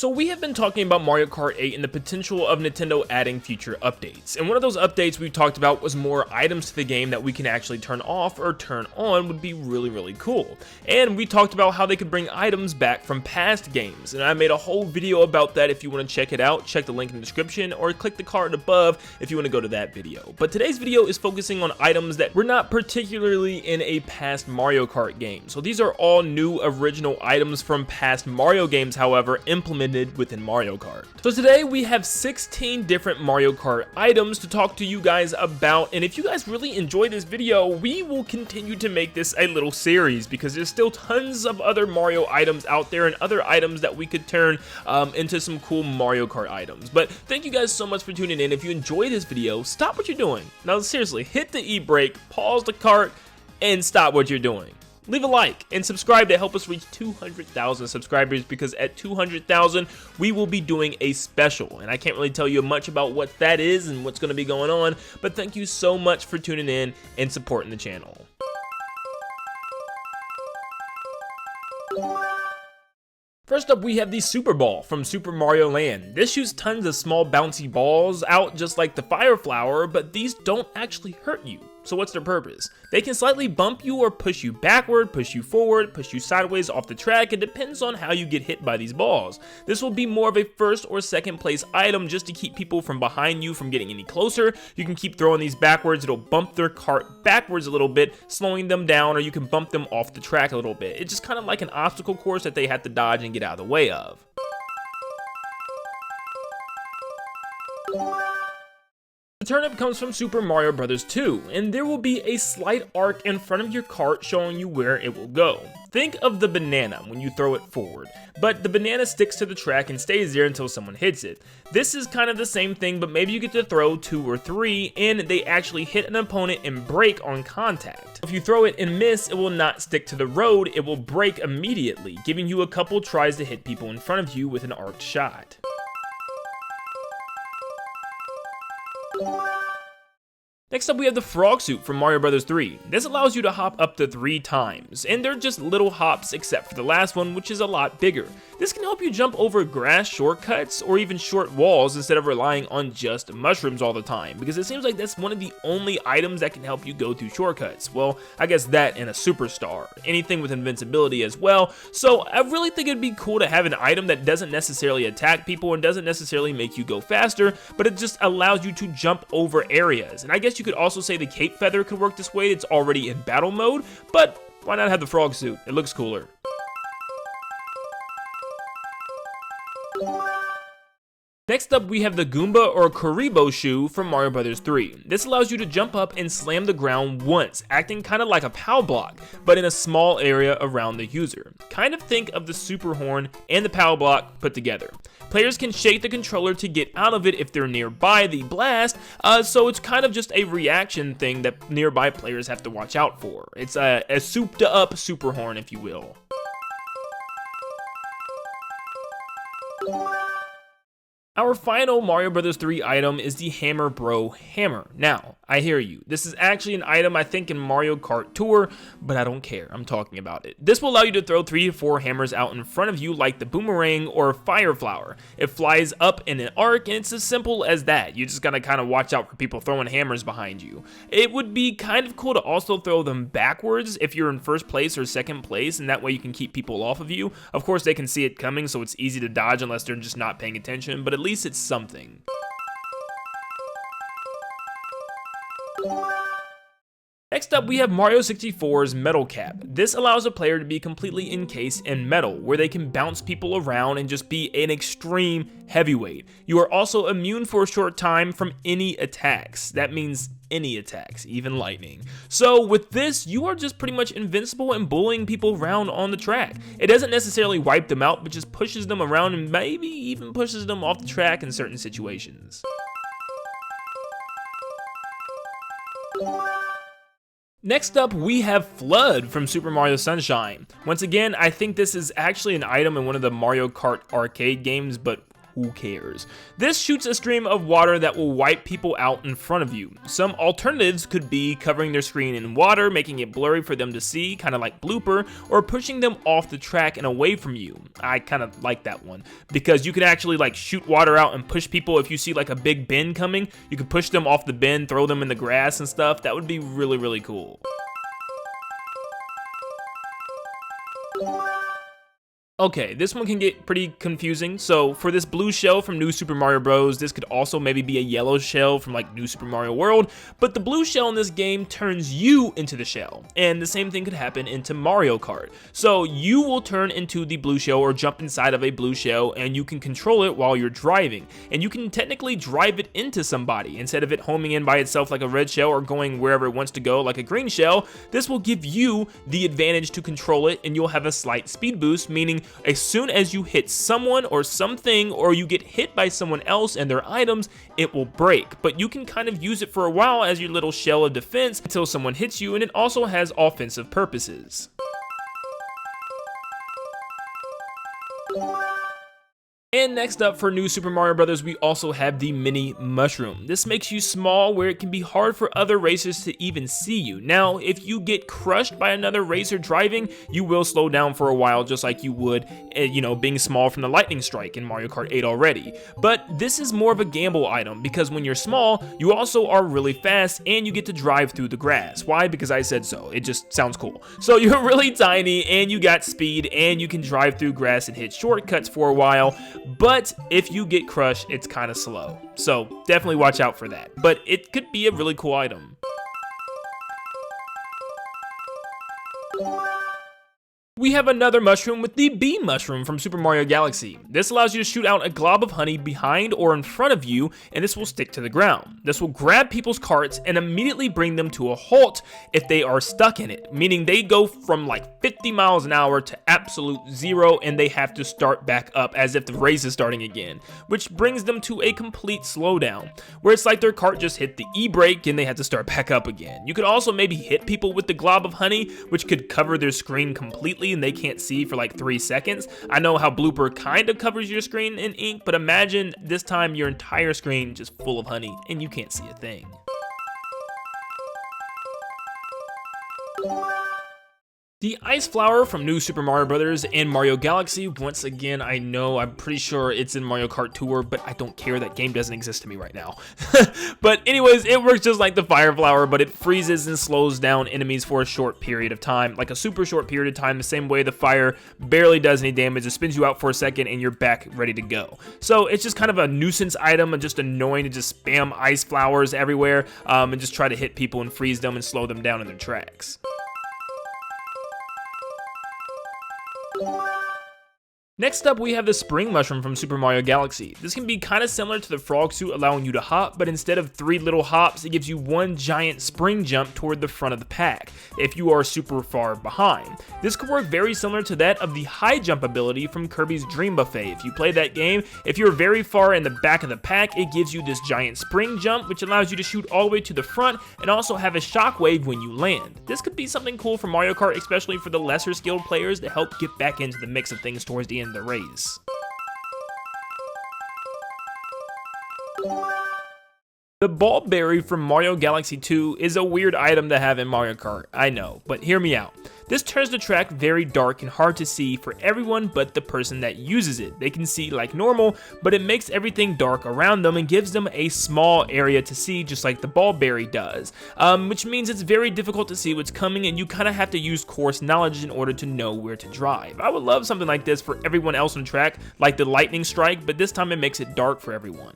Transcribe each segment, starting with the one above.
So we have been talking about Mario Kart 8 and the potential of Nintendo adding future updates. And one of those updates we talked about was more items to the game that we can actually turn off or turn on would be really cool. And we talked about how they could bring items back from past games. And I made a whole video about that. If you want to check it out, check the link in the description or click the card above if you want to go to that video. But today's video is focusing on items that were not particularly in a past Mario Kart game. So these are all new original items from past Mario games, however, implemented within Mario Kart. So today we have 16 different Mario Kart items to talk to you guys about, and if you guys really enjoy this video, we will continue to make this a little series because there's still tons of other Mario items out there and other items that we could turn into some cool Mario Kart items. But thank you guys so much for tuning in. If you enjoy this video, stop what you're doing. Now seriously, hit the e-brake, pause the cart, and stop what you're doing. Leave a like and subscribe to help us reach 200,000 subscribers, because at 200,000 we will be doing a special, and I can't really tell you much about what that is and what's going to be going on, but thank you so much for tuning in and supporting the channel. First up, we have the Super Ball from Super Mario Land. This shoots tons of small bouncy balls out just like the Fire Flower, but these don't actually hurt you. So what's their purpose? They can slightly bump you or push you backward, push you forward, push you sideways off the track. It depends on how you get hit by these balls. This will be more of a first or second place item just to keep people from behind you from getting any closer. You can keep throwing these backwards. It'll bump their cart backwards a little bit, slowing them down, or you can bump them off the track a little bit. It's just kind of like an obstacle course that they have to dodge and get out of the way of. The turnip comes from Super Mario Bros. 2, and there will be a slight arc in front of your cart showing you where it will go. Think of the banana when you throw it forward, but the banana sticks to the track and stays there until someone hits it. This is kind of the same thing, but maybe you get to throw 2 or 3 and they actually hit an opponent and break on contact. If you throw it and miss, it will not stick to the road, it will break immediately, giving you a couple tries to hit people in front of you with an arced shot. Next up, we have the frog suit from Mario Bros. 3. This allows you to hop up to 3 times, and they're just little hops except for the last one, which is a lot bigger. This can help you jump over grass shortcuts or even short walls instead of relying on just mushrooms all the time, because it seems like that's one of the only items that can help you go through shortcuts. Well, I guess that and a superstar, anything with invincibility as well. So I really think it'd be cool to have an item that doesn't necessarily attack people and doesn't necessarily make you go faster, but it just allows you to jump over areas. And I guess you could also say the cape feather could work this way. It's already in battle mode, but why not have the frog suit? It looks cooler. Next up, we have the Goomba or Karibo shoe from Mario Bros. 3. This allows you to jump up and slam the ground once, acting kind of like a POW block, but in a small area around the user. Kind of think of the super horn and the POW block put together. Players can shake the controller to get out of it if they're nearby the blast, so it's kind of just a reaction thing that nearby players have to watch out for. It's a souped up super horn, if you will. Our final Mario Bros. 3 item is the Hammer Bro Hammer. Now, I hear you. This is actually an item I think in Mario Kart Tour, but I don't care. I'm talking about it. This will allow you to throw 3 to 4 hammers out in front of you like the boomerang or fire flower. It flies up in an arc, and it's as simple as that. You just gotta kind of watch out for people throwing hammers behind you. It would be kind of cool to also throw them backwards if you're in first place or second place, and that way you can keep people off of you. Of course, they can see it coming, so it's easy to dodge unless they're just not paying attention, but at least it's something. Next up, we have Mario 64's Metal Cap. This allows a player to be completely encased in metal, where they can bounce people around and just be an extreme heavyweight. You are also immune for a short time from any attacks. That means any attacks, even lightning. So with this, you are just pretty much invincible and bullying people around on the track. It doesn't necessarily wipe them out, but just pushes them around and maybe even pushes them off the track in certain situations. Next up, we have Flood from Super Mario Sunshine. Once again, I think this is actually an item in one of the Mario Kart arcade games, but who cares? This shoots a stream of water that will wipe people out in front of you. Some alternatives could be covering their screen in water, making it blurry for them to see, kind of like Blooper, or pushing them off the track and away from you. I kind of like that one, because you can actually like shoot water out and push people. If you see like a big bend coming, you can push them off the bend, throw them in the grass and stuff. That would be really, really cool. Okay, this one can get pretty confusing. So for this blue shell from New Super Mario Bros, this could also maybe be a yellow shell from like New Super Mario World, but the blue shell in this game turns you into the shell, and the same thing could happen into Mario Kart. So you will turn into the blue shell or jump inside of a blue shell, and you can control it while you're driving, and you can technically drive it into somebody instead of it homing in by itself like a red shell or going wherever it wants to go like a green shell. This will give you the advantage to control it, and you'll have a slight speed boost, meaning as soon as you hit someone or something, or you get hit by someone else and their items, it will break. But you can kind of use it for a while as your little shell of defense until someone hits you, and it also has offensive purposes. And next up for New Super Mario Bros, we also have the Mini Mushroom. This makes you small where it can be hard for other racers to even see you. Now, if you get crushed by another racer driving, you will slow down for a while just like you would, being small from the lightning strike in Mario Kart 8 already. But this is more of a gamble item because when you're small, you also are really fast and you get to drive through the grass. Why? Because I said so. It just sounds cool. So you're really tiny and you got speed and you can drive through grass and hit shortcuts for a while. But if you get crushed, it's kind of slow. So definitely watch out for that. But it could be a really cool item. We have another mushroom with the Bee Mushroom from Super Mario Galaxy. This allows you to shoot out a glob of honey behind or in front of you, and this will stick to the ground. This will grab people's carts and immediately bring them to a halt if they are stuck in it, meaning they go from like 50 miles an hour to absolute zero and they have to start back up as if the race is starting again, which brings them to a complete slowdown, where it's like their cart just hit the e-brake and they had to start back up again. You could also maybe hit people with the glob of honey, which could cover their screen completely and they can't see for like 3 seconds. I know how Blooper kind of covers your screen in ink, but imagine this time your entire screen just full of honey and you can't see a thing. The Ice Flower from New Super Mario Bros. And Mario Galaxy, once again, I know, I'm pretty sure it's in Mario Kart Tour, but I don't care, that game doesn't exist to me right now. But anyways, it works just like the Fire Flower, but it freezes and slows down enemies for a short period of time, like a super short period of time, the same way the fire barely does any damage. It spins you out for a second and you're back ready to go. So it's just kind of a nuisance item and just annoying to just spam ice flowers everywhere and just try to hit people and freeze them and slow them down in their tracks. Next up, we have the Spring Mushroom from Super Mario Galaxy. This can be kind of similar to the frog suit, allowing you to hop, but instead of 3 little hops, it gives you 1 giant spring jump toward the front of the pack if you are super far behind. This could work very similar to that of the high jump ability from Kirby's Dream Buffet. If you play that game, if you're very far in the back of the pack, it gives you this giant spring jump, which allows you to shoot all the way to the front and also have a shockwave when you land. This could be something cool for Mario Kart, especially for the lesser skilled players, to help get back into the mix of things towards the end of the race. The Bulb Berry from Mario Galaxy 2 is a weird item to have in Mario Kart, I know, but hear me out. This turns the track very dark and hard to see for everyone but the person that uses it. They can see like normal, but it makes everything dark around them and gives them a small area to see, just like the Bulb Berry does, which means it's very difficult to see what's coming and you kind of have to use course knowledge in order to know where to drive. I would love something like this for everyone else on the track, like the Lightning Strike, but this time it makes it dark for everyone.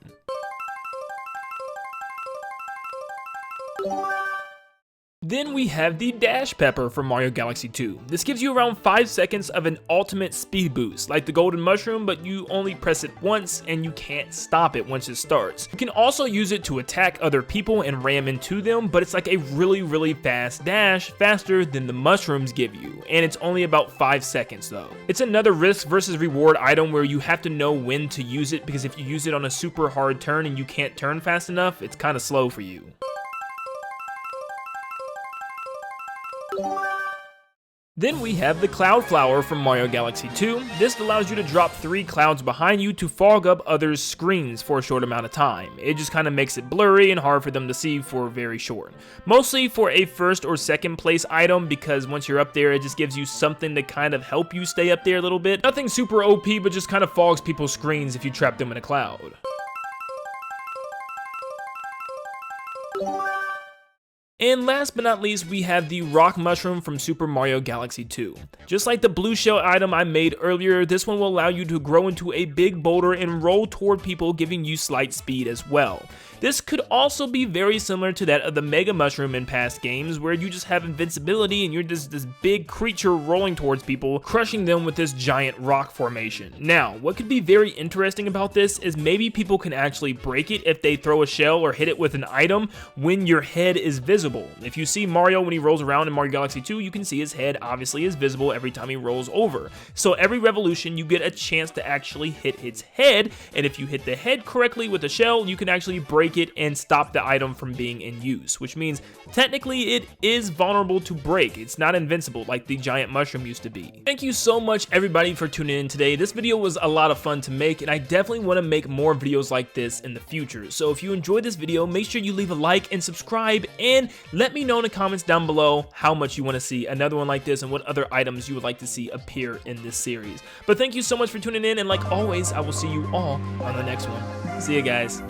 Then we have the Dash Pepper from Mario Galaxy 2. This gives you around 5 seconds of an ultimate speed boost, like the Golden Mushroom, but you only press it once and you can't stop it once it starts. You can also use it to attack other people and ram into them, but it's like a really fast dash, faster than the mushrooms give you, and it's only about 5 seconds though. It's another risk versus reward item where you have to know when to use it, because if you use it on a super hard turn and you can't turn fast enough, it's kind of slow for you. Then we have the Cloud Flower from Mario Galaxy 2. This allows you to drop 3 clouds behind you to fog up others' screens for a short amount of time. It just kind of makes it blurry and hard for them to see for very short. Mostly for a first or second place item, because once you're up there it just gives you something to kind of help you stay up there a little bit. Nothing super OP, but just kind of fogs people's screens if you trap them in a cloud. And last but not least, we have the Rock Mushroom from Super Mario Galaxy 2. Just like the blue shell item I made earlier, this one will allow you to grow into a big boulder and roll toward people, giving you slight speed as well. This could also be very similar to that of the Mega Mushroom in past games, where you just have invincibility and you're just this big creature rolling towards people, crushing them with this giant rock formation. Now, what could be very interesting about this is maybe people can actually break it if they throw a shell or hit it with an item when your head is visible. If you see Mario when he rolls around in Mario Galaxy 2, you can see his head obviously is visible every time he rolls over. So every revolution you get a chance to actually hit its head, and if you hit the head correctly with a shell, you can actually break it and stop the item from being in use, which means technically it is vulnerable to break. It's not invincible like the giant mushroom used to be. Thank you so much everybody for tuning in today. This video was a lot of fun to make, and I definitely want to make more videos like this in the future. So if you enjoyed this video, make sure you leave a like and subscribe, and let me know in the comments down below how much you want to see another one like this and what other items you would like to see appear in this series. But thank you so much for tuning in, and like always, I will see you all on the next one. See you guys.